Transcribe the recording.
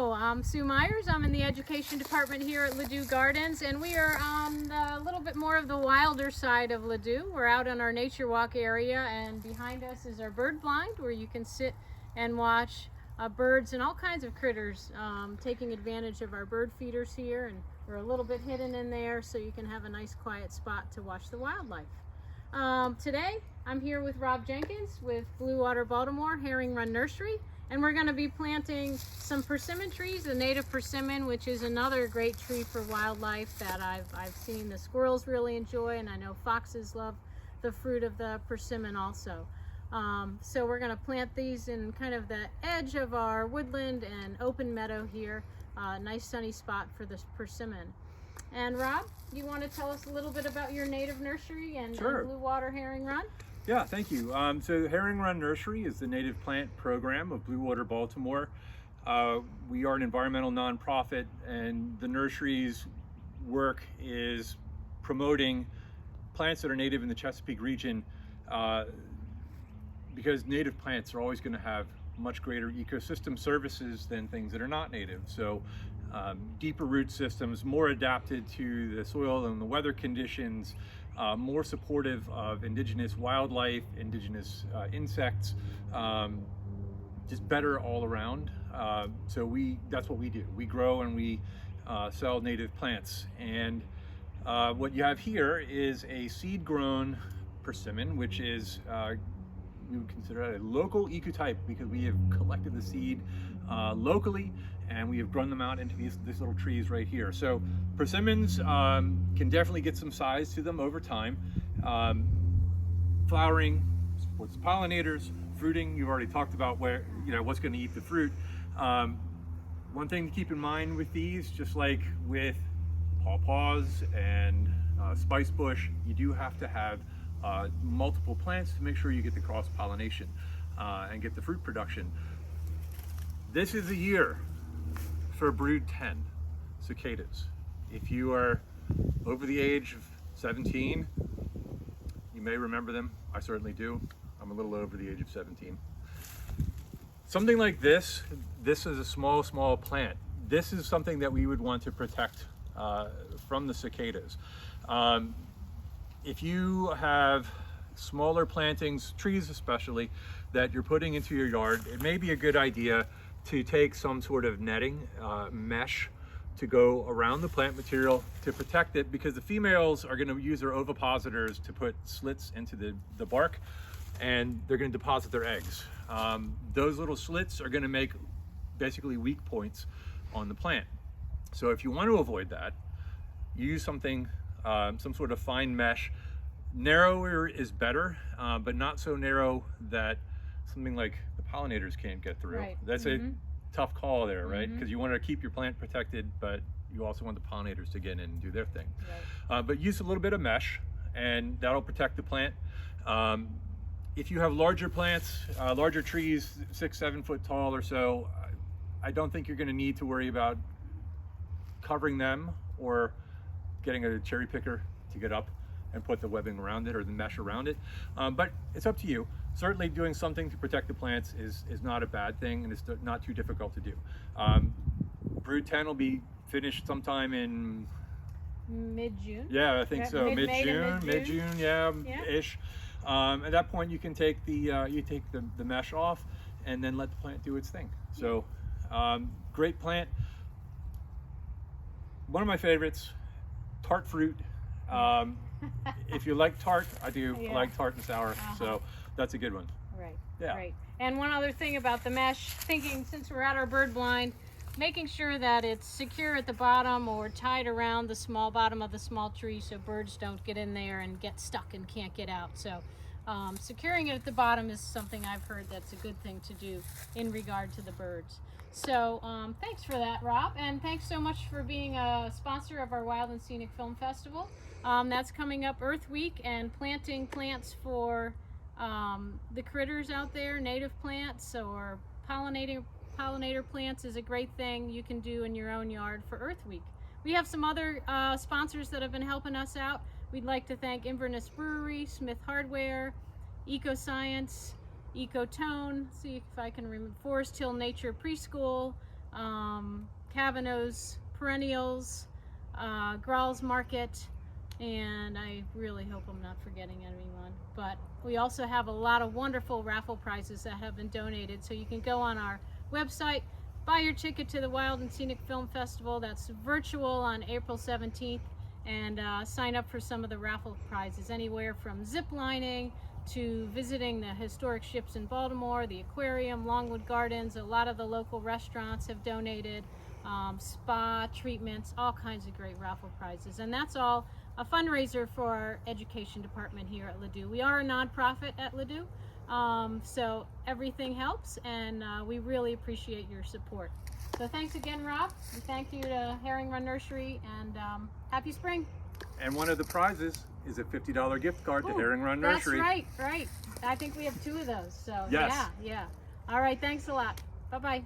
Hello, I'm Sue Myers. I'm in the education department here at Ladew Gardens, and we are on a little bit more of the wilder side of Ladew. We're out on our nature walk area, and behind us is our bird blind where you can sit and watch birds and all kinds of critters, taking advantage of our bird feeders here, and we're a little bit hidden in there so you can have a nice quiet spot to watch the wildlife. Today I'm here with Rob Jenkins with Blue Water Baltimore Herring Run Nursery, and we're going to be planting some persimmon trees, the native persimmon, which is another great tree for wildlife that I've seen the squirrels really enjoy, and I know foxes love the fruit of the persimmon also. So we're going to plant these in kind of the edge of our woodland and open meadow here, nice sunny spot for this persimmon. And Rob, you want to tell us a little bit about your native nursery and, Sure. and Blue Water Herring Run? Yeah, thank you. So Herring Run Nursery is the native plant program of Blue Water Baltimore. We are an environmental nonprofit, and the nursery's work is promoting plants that are native in the Chesapeake region, because native plants are always going to have much greater ecosystem services than things that are not native. So deeper root systems, more adapted to the soil and the weather conditions, more supportive of indigenous wildlife, indigenous insects, just better all around. So that's what we do. We grow and we sell native plants. And what you have here is a seed-grown persimmon, which is we would consider it a local ecotype because we have collected the seed locally, and we have grown them out into these little trees right here. So persimmons can definitely get some size to them over time. Flowering supports pollinators. Fruiting, you've already talked about what's going to eat the fruit. One thing to keep in mind with these, just like with pawpaws and spice bush, you do have to have multiple plants to make sure you get the cross pollination and get the fruit production. This is a year for brood 10 cicadas. If you are over the age of 17, you may remember them. I certainly do. I'm a little over the age of 17. Something like this is a small plant. This is something that we would want to protect from the cicadas. If you have smaller plantings, trees especially, that you're putting into your yard, it may be a good idea to take some sort of netting, mesh, to go around the plant material to protect it, because the females are going to use their ovipositors to put slits into the bark, and they're going to deposit their eggs. Those little slits are going to make basically weak points on the plant. So if you want to avoid that, use something, some sort of fine mesh. Narrower is better, but not so narrow that something like the pollinators can't get through. Right. That's a tough call there, right? Because you want to keep your plant protected, but you also want the pollinators to get in and do their thing. Right. But use a little bit of mesh, and that'll protect the plant. If you have larger plants, larger trees, 6-7 foot tall or so, I don't think you're going to need to worry about covering them or getting a cherry picker to get up and put the webbing around it or the mesh around it. But it's up to you. Certainly doing something to protect the plants is not a bad thing, and it's not too difficult to do. Brood 10 will be finished sometime in Mid-June? Yeah, I think so. Mid-June, yeah, ish. At that point, you can take the mesh off and then let the plant do its thing. So great plant. One of my favorites, tart fruit. If you like tart, I do like tart and sour, so that's a good one. Right. Yeah. Right. And one other thing about the mesh, thinking since we're at our bird blind, making sure that it's secure at the bottom or tied around the small bottom of the small tree so birds don't get in there and get stuck and can't get out. So securing it at the bottom is something I've heard that's a good thing to do in regard to the birds. So thanks for that, Rob, and thanks so much for being a sponsor of our Wild and Scenic Film Festival. That's coming up Earth Week, and planting plants for the critters out there, native plants or pollinator plants is a great thing you can do in your own yard for Earth Week. We have some other sponsors that have been helping us out. We'd like to thank Inverness Brewery, Smith Hardware, EcoScience, Ecotone, see if I can remember, Forest Hill Nature Preschool, Cavanagh's Perennials, Grall's Market, and I really hope I'm not forgetting anyone. But we also have a lot of wonderful raffle prizes that have been donated, so you can go on our website, buy your ticket to the Wild and Scenic Film Festival. That's virtual on April 17th, and sign up for some of the raffle prizes, anywhere from zip lining to visiting the historic ships in Baltimore, the aquarium, Longwood Gardens. A lot of the local restaurants have donated, spa treatments, all kinds of great raffle prizes. And that's all a fundraiser for our education department here at Ladew. We are a nonprofit at Ladew, so everything helps, and we really appreciate your support. So thanks again, Rob. And thank you to Herring Run Nursery, and happy spring. And one of the prizes is a $50 gift card to Herring Run Nursery. That's right. I think we have 2 of those. So yes. yeah. All right, thanks a lot. Bye-bye.